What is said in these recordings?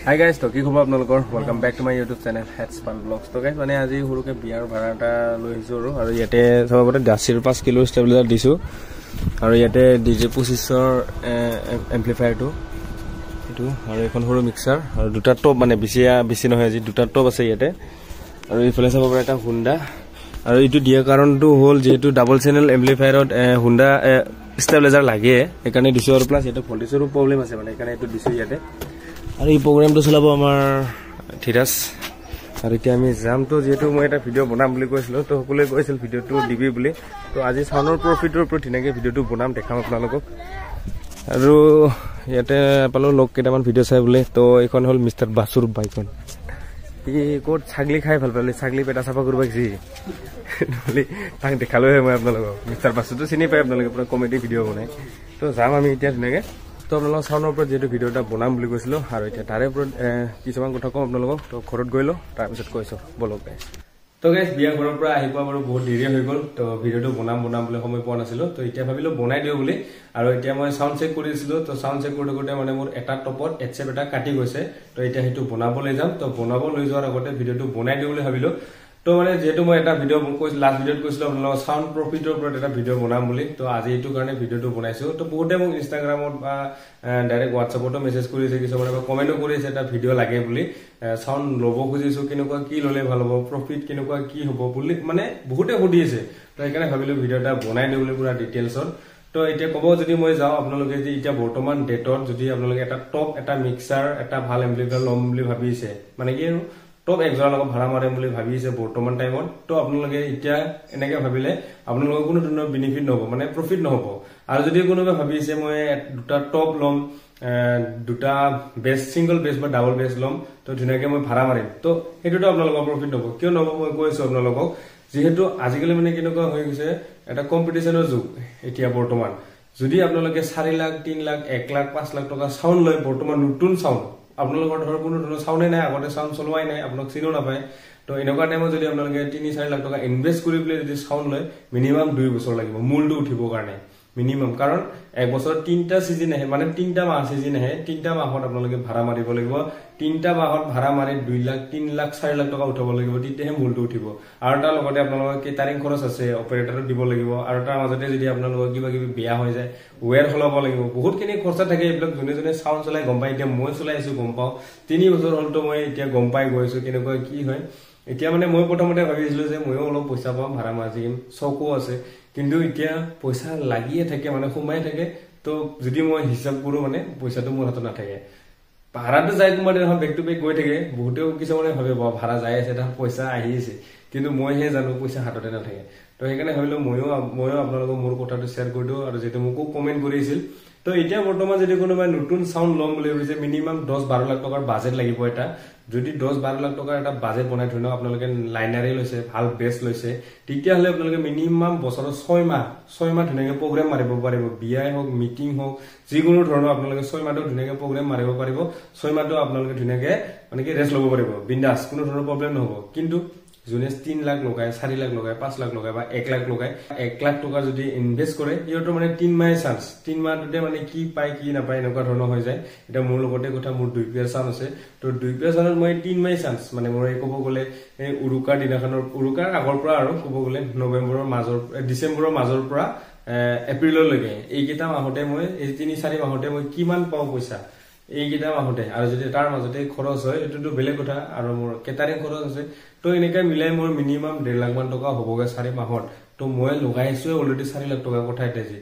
Hi guys, to ki khobar apnalokor welcome back to my YouTube channel Headspan Vlogs. To guys, mane aji huruke biar bhara ta loi hisu aru yate sababote 10 kilo stabilizer disu aru yate DJ 25 amplifier to etu aru ekon huru mixer aru duta top mane bisi nohoy aji duta top ase yate aru ifale sababore eta Honda aru etu dia karon tu hol jehetu double channel amplifier ot Honda stabilizer lage ekane disu aru plus eta voltage ro problem ase mane ekane etu disu yate আৰু এই প্ৰগ্ৰামটো চলাব আমাৰ থিৰাস আৰু এতিয়া আমি যাম তো যেহেতু মই এটা ভিডিও বনাম বুলি কৈছিল তো সকলোৱে কৈছিল ভিডিওটো দিবি বুলি তো আজি সাউনৰ প্ৰফিটৰ ওপৰত ধুনীয়াকৈ ভিডিওটো বনাম দেখাম আপোনালোকক আৰু ইয়াতে পালো লোক কেইটামান ভিডিও চাই বোলে তো এইখন হল মিস্টাৰ বাসুৰ বাইকন ই কোট ছাগলী খাই ভাল পালে ছাগলী পেটা সাফা কৰিব গছি বুলি তাক দেখালো মই আপোনালোকক মিস্টাৰ বাসুটো চিনি পাই আপোনালোকে পুৰা কমেডি ভিডিও বনাই তো যাম আমি এতিয়া ধুনীয়াকৈ তো আপোনালোক সাউনৰ ওপৰত যেটো ভিডিওটা বনাম বুলি কৈছিলো আৰু এতিয়া তাৰে ওপৰত কিছুমান কথা কম আপোনালোকক তো ঘৰত গৈলো তাৰ পিছত কৈছো বলক গাইস তো গাইস বিয়া ঘৰৰ পৰা আহি পোৱা বাৰু বহুত দেৰি হৈ গল তো ভিডিওটো বনাম বুলি সময় পোৱা নাছিল তো এতিয়া ভাবিলো বনাই দিও বুলি আৰু এতিয়া মই সাউন্ড চেক কৰিছিলো তো সাউন্ড চেক কৰোতে মানে মোৰ এটা টপত এচএফ এটা কাটি গৈছে তো এতিয়া হেতু বনাবলৈ যাম তো বনাব লৈ যোৱাৰ আগতে ভিডিওটো বনাই দিও বুলি ভাবিলো তো মানে যেহেতু মই এটা ভিডিও কৈছিল লাষ্ট ভিডিওত কৈছিল আপোনালোক সাউন্ড প্ৰফিটৰ ওপৰত এটা ভিডিও বনাম বুলি তো আজি এইটো কাৰণে ভিডিওটো বনাইছো তো বহুতে মোক ইনষ্টাগ্ৰামত বা ডাইৰেক্ট হোৱাটছআপতো মেছেজ কৰিছে কিছুমানে কমেন্টও কৰিছে এটা ভিডিও লাগে বুলি সাউন্ড লব খুজিছো কেনেকুৱা কি ললে ভাল হ'ব প্ৰফিট কেনেকুৱা কি হ'ব বুলি মানে বহুতে সুধিছে তো সেইকাৰণে ভাবিলো ভিডিওটা বনাই দিও বুলি পুৰা ডিটেইলছত তো এতিয়া কব যদি মই যাও আপোনালোকে যে এতিয়া বৰ্তমান ডেটত যদি আপোনালোকে এটা টপ এটা মিক্সাৰ এটা ভাল এম্প্লিফায়াৰ লম বুলি ভাবিছে মানে কি টপ একজনৰ লগত ভাড়া মাৰিম বুলি ভাবিছে বৰ্তমান টাইমত তো আপোনালোকে এতিয়া এনেকে ভাবিলে আপোনালোকৰ কোনো ধৰণৰ বেনিফিট নহব মানে প্ৰফিট নহব আৰু যদি কোনোবা ভাবিছে মই দুটা টপ লম দুটা বেস সিঙ্গল বেস বা ডাবল বেস লম তো ধুনীয়াকে মই ভাড়া মাৰিম তো হেতুটো আপোনালোকৰ প্ৰফিট নহব কিয় নহব মই কৈছো আপোনালোকক যেহেতু আজিকালি মানে কেনেকুৱা হৈ গৈছে এটা কম্পিটিশনৰ যুগ এতিয়া বৰ্তমান যদি আপোনালোকে 4 লাখ 3 লাখ 1 লাখ 5 লাখ টকা সাউন্ড লয় বৰ্তমান নতুন সাউন্ড আপোনালোকৰ ধৰ কোনো ধৰণৰ সাউন্ডে নাই আগতে সাউন্ড চলোৱাই নাই আপোনাক চিনো নাপায় তো এনেকুৱা টাইমত যদি আপোনালোকে 3-4 লাখ টকা ইনভেস্ট কৰি পেলাই যদি সাউন্ড লয় মিনিমাম 2 বছৰ লাগিব মূলটো উঠিবৰ কাৰণে মিনিমাম কাৰণ এক বছৰ 3টা সিজন আহে মানে 3টা মাহ সিজন আহে 3টা মাহত আপোনালোকে ভাড়া মাৰিব লাগিব 3টা মাহত ভাড়া মাৰি 2 লাখ 3 লাখ 4 লাখ টকা উঠাব লাগিব তেতিয়াহে মূলটো উঠিব আৰু তাৰ লগতে আপোনালোকৰ কেটাৰিং খৰচ আছে অপাৰেটৰ দিব লাগিব আৰু তাৰ মাজতে যদি আপোনালোকৰ কিবা কিবি বেয়া হৈ যায় ওয়্যাৰ হলাব লাগিব বহুতখিনি খৰচা থাকে এইবিলাক জনে সাউন্ড চলাই গম পাই এতিয়া মই চলাইছো গম পাও 3 বছৰ হলতো মই এতিয়া গম পাই গৈছো কেনেকুৱা কি হয় এতিয়া মানে মই প্ৰথমতে ভাবিছিলো যে মইও অলপ পইচা পাম ভাড়া মাৰিম চকো আছে কিন্তু এতিয়া পইচা লাগিয়ে থাকে মানে সোমাই থাকে তো যদি মই হিসাব কৰো মানে পইচাটো মোৰ হাতত নাথাকে ভাড়াটো যাই তোমাৰ বেক টু বেক গৈ থাকে বহুতেও কিছুমানে ভাবে ভাড়া যাই আছে এটা পইচা আহি আছে কিন্তু মই হে জানো পইচা হাততে নাথাকে তো সেইকাৰণে ভাবিলো মইও আপোনালোকক মোৰ কথাটো শেয়াৰ কৰি দিও আৰু যেটো মোক কমেন্ট কৰিছিল তো এতিয়া বৰ্তমান যদি কোনোবা নতুন সাউন্ড লম বুলি ভাবিছে মিনিমাম 10-12 লাখ টকাৰ বাজেট লাগিব এটা যদি 10-12 লাখ টকাৰ এটা বাজেট বনাই থৈনো আপোনালোকে লাইনাৰে লৈছে ভাল বেস লৈছে তেতিয়া হলে আপোনালোকে মিনিমাম বছৰৰ 6 মাহ ধুনীয়াকৈ প্ৰগ্ৰাম মাৰিব পাৰিব বিয়াই হওক মিটিং হওক যিকোনো ধৰণৰ আপোনালোকে 6 মাহটো ধুনীয়াকৈ প্ৰগ্ৰাম মাৰিব পাৰিব 6 মাহটো আপোনালোকে ধুনীয়াকৈ মানে কি ৰেষ্ট ল'ব পাৰিব বিন্দাস কোনো ধৰণৰ প্ৰব্লেম নহব কিন্তু জুনে 3 লাখ লগায় 4 লাখ লগায় 5 লাখ লগায় বা 1 লাখ লগায় 1 লাখ টকা যদি ইনভেস্ট কৰে ইয়টো মানে 3 মাহ চান্স 3 মাহতে মানে কি পায় কি নাপায় এনেকুৱা ধৰণৰ হৈ যায় এটা মোৰ লগতে কথা মোৰ 2 পেয়াৰ চান্স আছে তো 2 পেয়াৰ চান্সত মই 3 মাহ চান্স মানে মোৰ ক'ব গলে এই উৰুকাৰ দিনাখনৰ উৰুকাৰ আগৰ পৰা আৰু ক'ব গলে নৱেম্বৰৰ মাজৰ ডিসেম্বৰৰ মাজৰ পৰা এপ্ৰিললৈকে এই কেইটা মাহতে মই এই 3-4 মাহতে মই কিমান পাও পইচা এই কেইটা মাহতে আৰু যদি তাৰ মাজতে খৰচ হয় এটোটো বেলেগ কথা আৰু মোৰ কেটাৰিং খৰচ আছে তো এনেকৈ মিলাই মোৰ মিনিমাম 1.5 লাখ মান টকা হ'বগে 4 মাহত তো মই লগাইছো অলৰেডি 4 লাখ টকা কথা এটাজি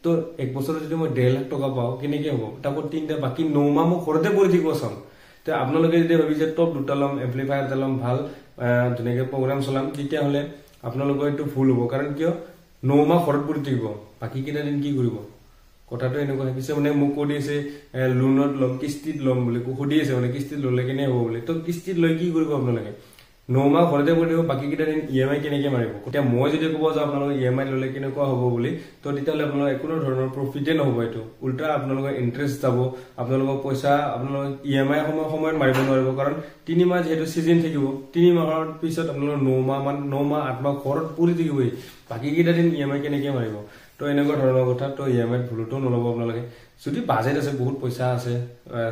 তো এক বছৰ যদি মই 1.5 লাখ টকা পাও কেনেকৈ হ'ব তাকো 3টা বাকি 9 মাহ মই ঘৰতে পৰি থাকিব চাম তো আপোনালোকে যদি ভাবিছে টপ দুটা লম এম্প্লিফায়াৰ এটা লম ভাল ধুনীয়াকৈ প্ৰগ্ৰাম চলাম তেতিয়া হলে আপোনালোকৰ এইটো ফুল হ'ব কাৰণ কিয় 9 মাহ ঘৰত পৰি থাকিব বাকি কিটা দিন কি কৰিব কথাটো এনেকুৱা হৈছে মানে মোক কৈ দিছে লোনত লম কিস্তিত লম বুলি সুধি আছে মানে কিস্তিত ললে কেনে হ'ব বুলি তো কিস্তিত লৈ কি কৰিব আপোনালোকে 9 মাহ ঘৰতে পৰি থাকিব বাকি কিটা দিন ইএমআই কেনেকৈ মাৰিব এতিয়া মই যদি ক'ব যাওঁ আপোনালোকে ইএমআই ললে কেনেকুৱা হ'ব বুলি তো তেতিয়াহলে আপোনালোকৰ কোনো ধৰণৰ প্ৰফিটে নহব এইটো উল্টা আপোনালোকৰ ইন্টাৰেষ্ট যাব আপোনালোকৰ পইচা আপোনালোকৰ ইএমআই সময়ত মাৰিব নোৱাৰিব কাৰণ 3 মাহ যেটো সিজন থাকিব 3 মাহৰ পিছত আপোনালোকৰ 9 মাহ 8 মাহ ঘৰত পৰি থাকিব বাকি কিটা দিন ইএমআই কেনেকৈ মাৰিব তো এনেকুৱা ধৰণৰ কথা তো ইএমআই ভুলটো নলব আপোনালোকে যদি বাজেট আছে বহুত পইচা আছে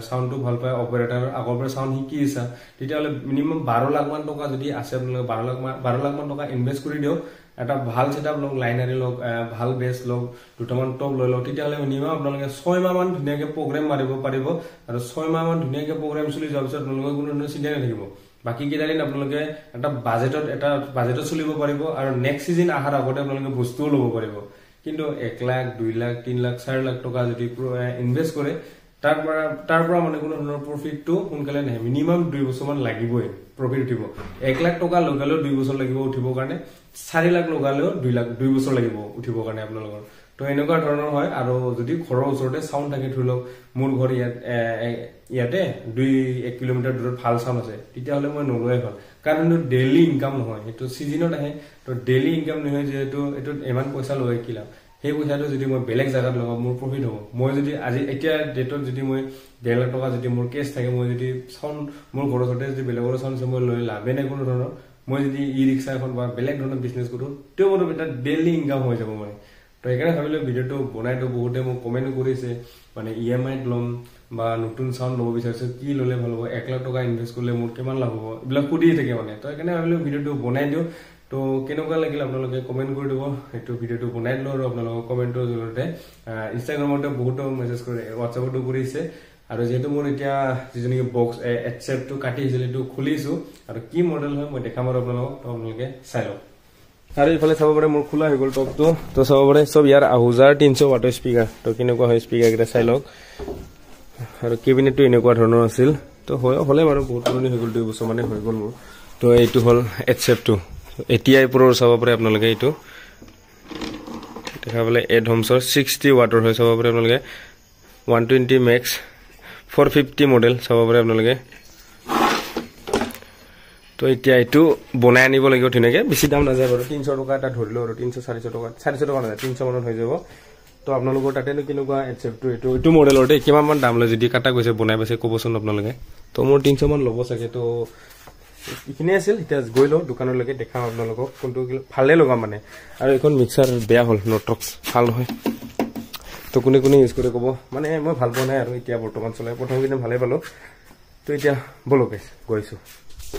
সাউন্ডটো ভাল পায় অপাৰেটৰ আগৰ পৰা সাউন্ড শিকি আছে তেতিয়াহলে মিনিমাম 12 লাখ মান টকা যদি আছে আপোনালোকে 12 লাখ মান টকা ইনভেস্ট কৰি দিও এটা ভাল সেটআপ লওক লাইনাৰী লওক ভাল বেছ লওক দুটামান টপ লৈ লওক তেতিয়াহলে মিনিমাম আপোনালোকে 6 মাহ মান ধুনীয়াকৈ প্ৰগ্ৰাম মাৰিব পাৰিব আৰু 6 মাহ মান ধুনীয়াকৈ প্ৰগ্ৰাম চলি যোৱাৰ পিছত আপোনালোকৰ কোনো চিন্তা নাথাকিব বাকি কেইটা দিন আপোনালোকে এটা বাজেটত চলিব পাৰিব আৰু নেক্সট সিজন আহাৰ আগতে আপোনালোকে বস্তুও ল'ব পাৰিব কিন্তু 1 লাখ 2 লাখ 3 লাখ 4 লাখ টকা যদি ইনভেস্ট কৰে তাৰ পৰা মানে কোনো ধৰণৰ প্ৰফিটটো সোনকালে নহয় মিনিমাম 2 বছৰ মান লাগিবই প্ৰফিট উঠিব 1 লাখ টকা লগালেও 2 বছৰ লাগিব উঠিবৰ কাৰণে 4 লাখ লগালেও 2 বছৰ লাগিব উঠিবৰ কাৰণে আপোনালোকৰ তো এনেকুৱা ধৰণৰ হয় আৰু যদি ঘৰৰ ওচৰতে সাউন্ড থাকে ধৰি লওক মোৰ ঘৰ ইয়াতে 1 কিলোমিটাৰ দূৰত ভাল সাউন্ড আছে তেতিয়াহলে মই নলয়ে ভাল কাৰণ এইটো ডেইলি ইনকাম নহয় এইটো সিজনত আহে তো ডেইলি ইনকাম নহয় যেহেতু এইটো ইমান পইচা লয় কি লাভ সেই পইচাটো যদি মই বেলেগ জায়গাত লগাম মোৰ প্ৰফিট হ'ব মই যদি আজি এতিয়া ডেটত যদি মই 1.5 লাখ টকা যদি মোৰ কেছ থাকে মই যদি সাউন্ড মোৰ ঘৰৰ ওচৰতে যদি বেলেগৰ সাউন্ড মই লৈ লাভে নাই কোনো ধৰণৰ মই যদি ই-ৰিক্সা এখন বা বেলেগ ধৰণৰ বিজনেছ কৰো তেও মোৰ এটা ডেইলি ইনকাম হৈ যাব মানে তো সেইকাৰণে ভাবিলো ভিডিঅ'টো বনাইতো বহুতে মোক কমেন্ট কৰিছে মানে ইএমআই লম বা নতুন সাউন্ড ল'ব বিচাৰিছে কি ল'লে ভাল হ'ব 1 লাখ টকা ইনভেস্ট কৰিলে মোৰ কিমান লাভ হ'ব এইবিলাক সুধি থাকে মানে তো সেইকাৰণে ভাবিলো ভিডিঅ'টো বনাই দিও তো কেনেকুৱা লাগিল আপোনালোকে কমেন্ট কৰি দিব এইটো ভিডিঅ'টো বনাই দিলো আৰু আপোনালোকৰ কমেন্টৰ জৰিয়তে ইনষ্টাগ্ৰামতে বহুতো মেছেজ কৰে হোৱাটছএপতো কৰিছে আৰু যেহেতু মোৰ এতিয়া যিজনী বক্স এচেপটো কাটি আহিছিল এইটো খুলিছো আৰু কি মডেল হয় মই দেখাম আৰু আপোনালোকে চাই লওক আৰু ইফালে চাব পাৰে মোৰ খোলা হৈ গ'ল টপটো তো চাব পাৰে সব ইয়াৰ 1300 ওয়াটৰ স্পিকাৰ তো কেনেকুৱা হয় স্পিকাৰ কেইটা চাই লওক আৰু কেবিনেটটো এনেকুৱা ধৰণৰ আছিল তো হলে বাৰু বহুত পুৰণি হৈ গ'ল 2 বছৰ মানে হৈ গ'ল মোৰ তো এইটো হল এচেপটো এটিআই প্ৰ চাব পাৰে আপোনালোকে এইটো দেখা পালে এডহমছৰ 60 ওয়াটৰ হয় চাব পাৰে আপোনালোকে 120 মেক্স 450 মডেল চাব পাৰে আপোনালোকে তো এতিয়া এইটো বনাই আনিব লাগিব ধুনীয়াকে বেছি দাম নাযায় বাৰু 300 টকা এটা ধৰিলো আৰু 300 400 টকা 400 টকা নাযায় 300 মানত হৈ যাব তো আপোনালোকৰ তাতেনো কেনেকুৱা এচেপটো এইটো মডেলৰ দে কিমান মান দাম লয় যদি কাটা গৈছে বনাই পাইছে ক'বচোন আপোনালোকে তো মোৰ 300 মান ল'ব চাগে তো ইখিনি আছিল এতিয়া গৈ লও দোকানলৈকে দেখাম আপোনালোকক কোনটো ভালে লগাম মানে আৰু এখন মিক্সাৰ বেয়া হ'ল নটক্স ভাল নহয় তো কোনে ইউজ কৰে ক'ব মানে মই ভাল পোৱা নাই আৰু এতিয়া বৰ্তমান চলাই প্ৰথম দিন ভালে পালো তো এতিয়া বলো গাইস গৈছো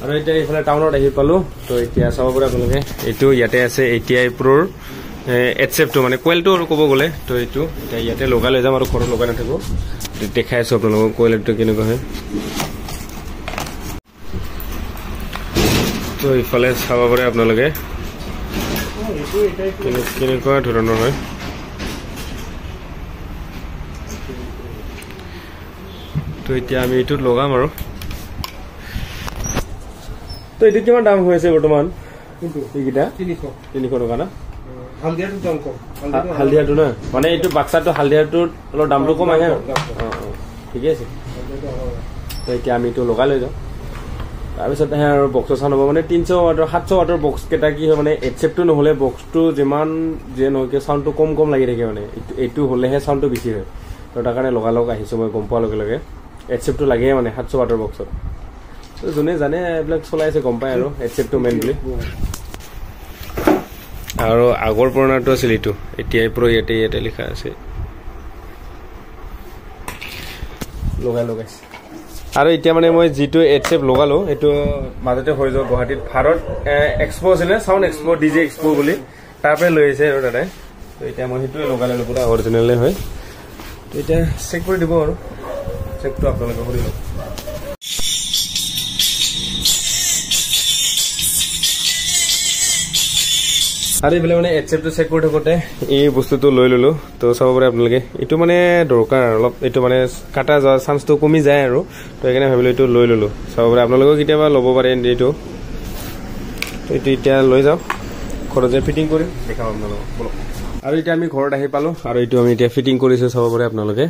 আৰু এতিয়া ইফালে টাউনত আহি পালো তো এতিয়া চাব পাৰে আপোনালোকে এইটো ইয়াতে আছে এটিআই প্ৰৰ এচেপটো মানে কোৱালিটি আৰু ক'ব গ'লে তো এইটো এতিয়া ইয়াতে লগাই লৈ যাম আৰু ঘৰত লগাই নাথাকো দেখাই আছো আপোনালোকক কোৱালিটিটো কেনেকুৱা হয় তো ইফালে চাব পাৰে আপোনালোকে কেনেকুৱা ধৰণৰ হয় তো এতিয়া আমি এইটো লগাম আৰু তো এইটো কিমান দাম হৈ আছে বৰ্তমান কিন্তু এইকেইটা 300 টকা না হালদিয়াটো দাম কম হালদিয়াটো না মানে এইটো বাক্সাটো হালদিয়াটোৰ অলপ দামটো কম আহে ঠিকে আছে তো এতিয়া আমি এইটো লগাই লৈ যাওঁ তাৰপিছত আহে আৰু বক্সৰ চাউণ্ড হ'ব মানে 300 ওয়াটৰ 700 ওয়াটৰ বক্স কেইটা কি হয় মানে এচেপটো নহ'লে বক্সটো যিমান যে নহয়কে চাউণ্ডটো কম লাগি থাকে মানে এইটো হ'লেহে চাউণ্ডটো বেছি হয় তো তাৰ কাৰণে লগালগ আহিছোঁ মই গম পোৱাৰ লগে লগে এচেপটো লাগে মানে 700 ওয়াটৰ বক্সত তো যোনে জানে এইবিলাক চলাইছে গম পায় আৰু এচেপটো মেইন বুলি আৰু আগৰ পুৰণাটো আছিল এইটো এটিআই প্ৰ ইয়াতে লিখা আছে লগাইছে আৰু এতিয়া মানে মই যিটো এচেপ লগালো এইটো মাজতে হৈ যাব গুৱাহাটীত ভাৰত এক্সপো আছিলে সাউন্ড এক্সপো ডিজে এক্সপো বুলি তাৰ পৰা লৈ আহিছে আৰু দাদাই তো এতিয়া মই সেইটোৱে লগালে পুৰা অৰিজিনেলে হয় তো এতিয়া চেক কৰি দিব আৰু চেকটো আপোনালোকে কৰি লওক আৰু এইফালে মানে এচেপটো চেক কৰি থাকোঁতে এই বস্তুটো লৈ ললো তো চাব পাৰে আপোনালোকে এইটো মানে দৰকাৰ অলপ এইটো মানে কাটা যোৱাৰ চান্সটো কমি যায় আৰু তো সেইকাৰণে ভাবিলো এইটো লৈ ললো চাব পাৰে আপোনালোকেও কেতিয়াবা ল'ব পাৰে এইটো এইটো এতিয়া লৈ যাওঁ ঘৰত যাই ফিটিং কৰিম দেখাম আপোনালোকক বলক আৰু এতিয়া আমি ঘৰত আহি পালো আৰু এইটো আমি এতিয়া ফিটিং কৰিছো চাব পাৰে আপোনালোকে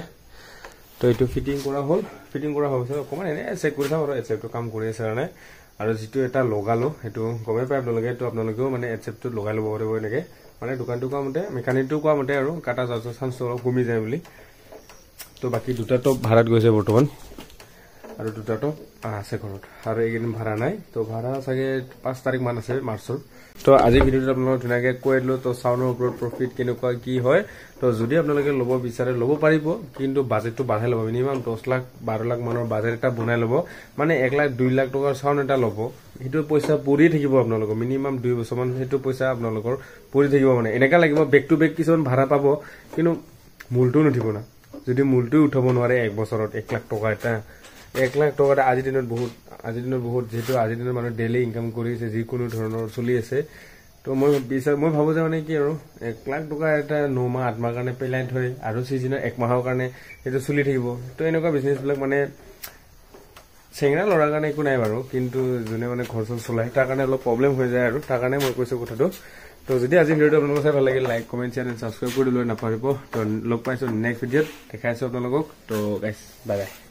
তো এইটো ফিটিং কৰা হ'ল পিছত অকণমান এনে চেক কৰি চাওঁ আৰু এচেপটো কাম কৰি আছে কাৰণে আৰু যিটো এটা লগালো সেইটো গমে পায় আপোনালোকে তো আপোনালোকেও মানে এচেপটো লগাই ল'ব পাৰিব এনেকে মানে দোকানটো কোৱা মতে মেকানিকটো কোৱা মতে আৰু কাটা যোৱাৰ চান্সটো অলপ কমি যায় বুলি তো বাকী দুটা টপ ভাড়াত গৈছে বৰ্তমান আৰু দুটাটো আছে ঘৰত আৰু এইকেইদিন ভাড়া নাই তো ভাড়া চাগে 5 তাৰিখ মান আছে মাৰ্চৰ তো আজি ভিডিঅ'টো আপোনালোকক ধুনীয়াকৈ কৈ দিলোঁ তো চাউলৰ ওপৰত প্ৰফিট কেনেকুৱা কি হয় তো যদি আপোনালোকে ল'ব বিচাৰে ল'ব পাৰিব কিন্তু বাজেটটো বাঢ়াই ল'ব মিনিমাম 10 লাখ 12 লাখ মানৰ বাজেট এটা বনাই ল'ব মানে 1 লাখ 2 লাখ টকাৰ চাউল এটা ল'ব সেইটো পইচা পৰি থাকিব আপোনালোকৰ মিনিমাম 2 বছৰমান সেইটো পইচা আপোনালোকৰ পৰি থাকিব মানে এনেকা লাগিব বেক টু বেক কিছুমান ভাড়া পাব কিন্তু মূলটো নুঠিব না যদি মূলটো উঠাব নোৱাৰে 1 বছৰত 1 লাখ টকা এটা 1 লাখ টকা আজিৰ দিনত বহুত যেহেতু আজিৰ দিনত মানুহ ডেইলি ইনকাম কৰিছে যিকোনো ধৰণৰ চলি আছে তো মই ভাবো যে মানে কি আৰু 1 লাখ টকা এটা 9 মাহ 8 মাহ কাৰণে পেলাই থৈ আৰু সিজনৰ 1 মাহৰ কাৰণে সেইটো চলি থাকিব তো এনেকুৱা বিজনেছবিলাক মানে চেংৰা লৰাৰ কাৰণে একো নাই বাৰু কিন্তু যোনে মানে ঘৰ চলাই তাৰ কাৰণে অলপ প্ৰব্লেম হৈ যায় আৰু তাৰ কাৰণে মই কৈছো কথাটো তো যদি আজি ভিডিঅ'টো আপোনালোকক চাই ভাল লাগিল like comment share and subscribe কৰি দিলে নাপাহৰিব তো লগ পাইছো নেক্সট ভিডিঅ'ত দেখাইছো আপোনালোকক তো গাইস বাই বাই